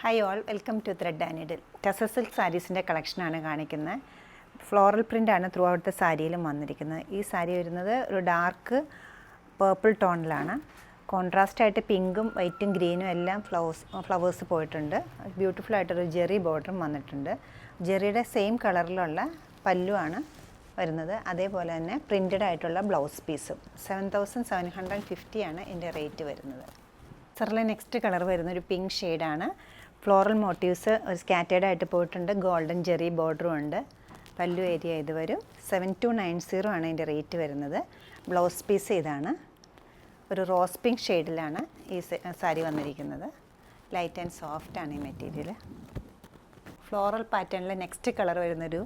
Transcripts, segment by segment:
Hi all, welcome to thread and needle. Tussar silk സാരീസിൻ്റെ കളക്ഷനാണ് കാണിക്കുന്നത്. ഫ്ലോറൽ പ്രിൻ്റാണ് ത്രൂ ഔട്ട് ദ സാരിയിലും വന്നിരിക്കുന്നത്. ഈ സാരി വരുന്നത് ഒരു ഡാർക്ക് പേർപ്പിൾ ടോണിലാണ്. കോൺട്രാസ്റ്റായിട്ട് പിങ്കും വൈറ്റും ഗ്രീനും എല്ലാം ഫ്ലവേഴ്സ് പോയിട്ടുണ്ട്. ബ്യൂട്ടിഫുൾ ആയിട്ടൊരു ജെറി ബോർഡറും വന്നിട്ടുണ്ട്. ജെറിയുടെ സെയിം കളറിലുള്ള പല്ലുവാണ് വരുന്നത്. അതേപോലെ തന്നെ പ്രിൻറ്റഡ് ആയിട്ടുള്ള ബ്ലൗസ് പീസും. 7750 ആണ് ഇതിൻ്റെ റേറ്റ് വരുന്നത്. ടസറിലെ നെക്സ്റ്റ് കളർ വരുന്ന ഒരു പിങ്ക് ഷെയ്ഡാണ്. ഫ്ലോറൽ മോട്ടീവ്സ് ഒരു സ്കാറ്റേഡ് ആയിട്ട് പോയിട്ടുണ്ട്. ഗോൾഡൻ ജെറി ബോർഡറും ഉണ്ട്. പല്ലു ഏരിയ ഇത് വരും. 7290 ആണ് ഇതിൻ്റെ റേറ്റ് വരുന്നത്. ബ്ലൗസ് പീസ് ഇതാണ്. ഒരു റോസ് പിങ്ക് ഷെയ്ഡിലാണ് ഈ സാരി വന്നിരിക്കുന്നത്. ലൈറ്റ് ആൻഡ് സോഫ്റ്റ് ആണ് ഈ മെറ്റീരിയൽ. ഫ്ലോറൽ പാറ്റേണിലെ നെക്സ്റ്റ് കളർ വരുന്നൊരു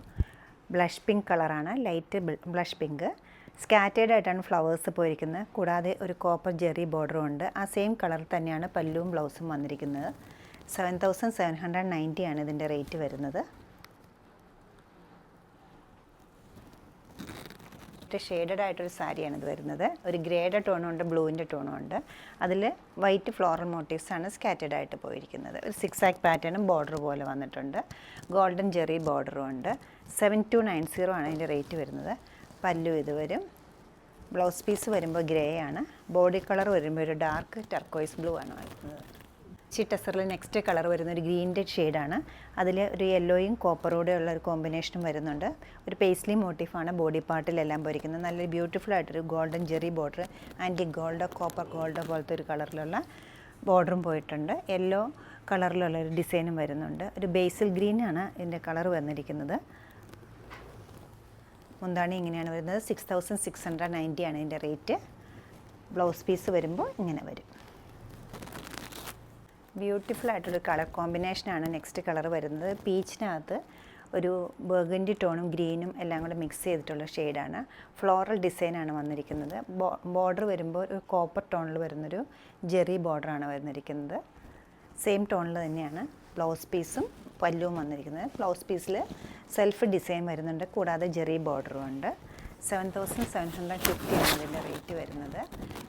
ബ്ലഷ് പിങ്ക് കളറാണ്. Light blush pink. സ്കാറ്റേഡ് ആയിട്ടാണ് ഫ്ലവേഴ്സ് പോയിരിക്കുന്നത്. കൂടാതെ ഒരു കോപ്പർ ജെറി ബോർഡറും ഉണ്ട്. ആ സെയിം കളറിൽ തന്നെയാണ് പല്ലുവും ബ്ലൗസും വന്നിരിക്കുന്നത്. 7790 ആണ് ഇതിൻ്റെ റേറ്റ് വരുന്നത്. ഷെയ്ഡഡ് ആയിട്ടൊരു സാരിയാണ് ഇത് വരുന്നത്. ഒരു ഗ്രേയുടെ ടോണും ഉണ്ട്, ബ്ലൂവിൻ്റെ ടോണും ഉണ്ട്. അതിൽ വൈറ്റ് ഫ്ലോറൽ മോട്ടീവ്സ് ആണ് സ്കാറ്റേഡ് ആയിട്ട് പോയിരിക്കുന്നത്. ഒരു 6 ആക്ക് പാറ്റേണും ബോർഡർ പോലെ വന്നിട്ടുണ്ട്. ഗോൾഡൻ ജെറി ബോർഡറും ഉണ്ട്. 7290 ആണ് ഇതിൻ്റെ റേറ്റ് വരുന്നത്. പല്ലു ഇത് വരും. ബ്ലൗസ് പീസ് വരുമ്പോൾ ഗ്രേ ആണ്. ബോഡി കളർ വരുമ്പോൾ ഒരു ഡാർക്ക് ടർക്കോയ്സ് ബ്ലൂ ആണ് വരുന്നത്. ടസറിൽ നെക്സ്റ്റ് കളർ വരുന്ന ഒരു ഗ്രീൻ്റെ ഷെയ്ഡാണ്. അതിൽ ഒരു യെല്ലോയും കോപ്പറോടെ ഉള്ള ഒരു കോമ്പിനേഷനും വരുന്നുണ്ട്. ഒരു പേസ്ലി മോട്ടീഫാണ് ബോഡി പാർട്ടിലെല്ലാം പോയിരിക്കുന്നത്. നല്ല ബ്യൂട്ടിഫുൾ ആയിട്ടൊരു ഗോൾഡൻ ജെറി ബോർഡർ, ആൻറ്റി ഗോൾഡോ കോപ്പർ ഗോൾഡോ പോലത്തെ ഒരു കളറിലുള്ള ബോർഡറും പോയിട്ടുണ്ട്. യെല്ലോ കളറിലുള്ള ഒരു ഡിസൈനും വരുന്നുണ്ട്. ഒരു ബേസിൽ ഗ്രീനാണ് ഇതിൻ്റെ കളർ വന്നിരിക്കുന്നത്. മുന്താണി ഇങ്ങനെയാണ് വരുന്നത്. 6690 ആണ് ഇതിൻ്റെ റേറ്റ്. ബ്ലൗസ് പീസ് വരുമ്പോൾ ഇങ്ങനെ വരും. ബ്യൂട്ടിഫുൾ ആയിട്ടൊരു കളർ കോമ്പിനേഷനാണ് നെക്സ്റ്റ് കളർ വരുന്നത്. പീച്ചിനകത്ത് ഒരു ബർഗൻഡി ടോണും ഗ്രീനും എല്ലാം കൂടെ മിക്സ് ചെയ്തിട്ടുള്ള ഷെയ്ഡാണ്. ഫ്ലോറൽ ഡിസൈനാണ് വന്നിരിക്കുന്നത്. ബോർഡർ വരുമ്പോൾ ഒരു കോപ്പർ ടോണിൽ വരുന്നൊരു ജെറി ബോർഡറാണ് വന്നിരിക്കുന്നത്. സെയിം ടോണിൽ തന്നെയാണ് ബ്ലൗസ് പീസും പല്ലുവും വന്നിരിക്കുന്നത്. ബ്ലൗസ് പീസിൽ സെൽഫ് ഡിസൈൻ വരുന്നുണ്ട്. കൂടാതെ ജെറി ബോർഡറും ഉണ്ട്. 7750 ആണ് ഇതിൻ്റെ റേറ്റ് വരുന്നത്.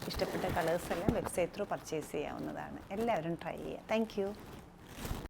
ഇഷ്ടപ്പെട്ട കളേഴ്സ് എല്ലാം വെബ്സൈറ്റ് ത്രൂ പർച്ചേസ് ചെയ്യാവുന്നതാണ്. എല്ലാവരും ട്രൈ ചെയ്യുക. താങ്ക്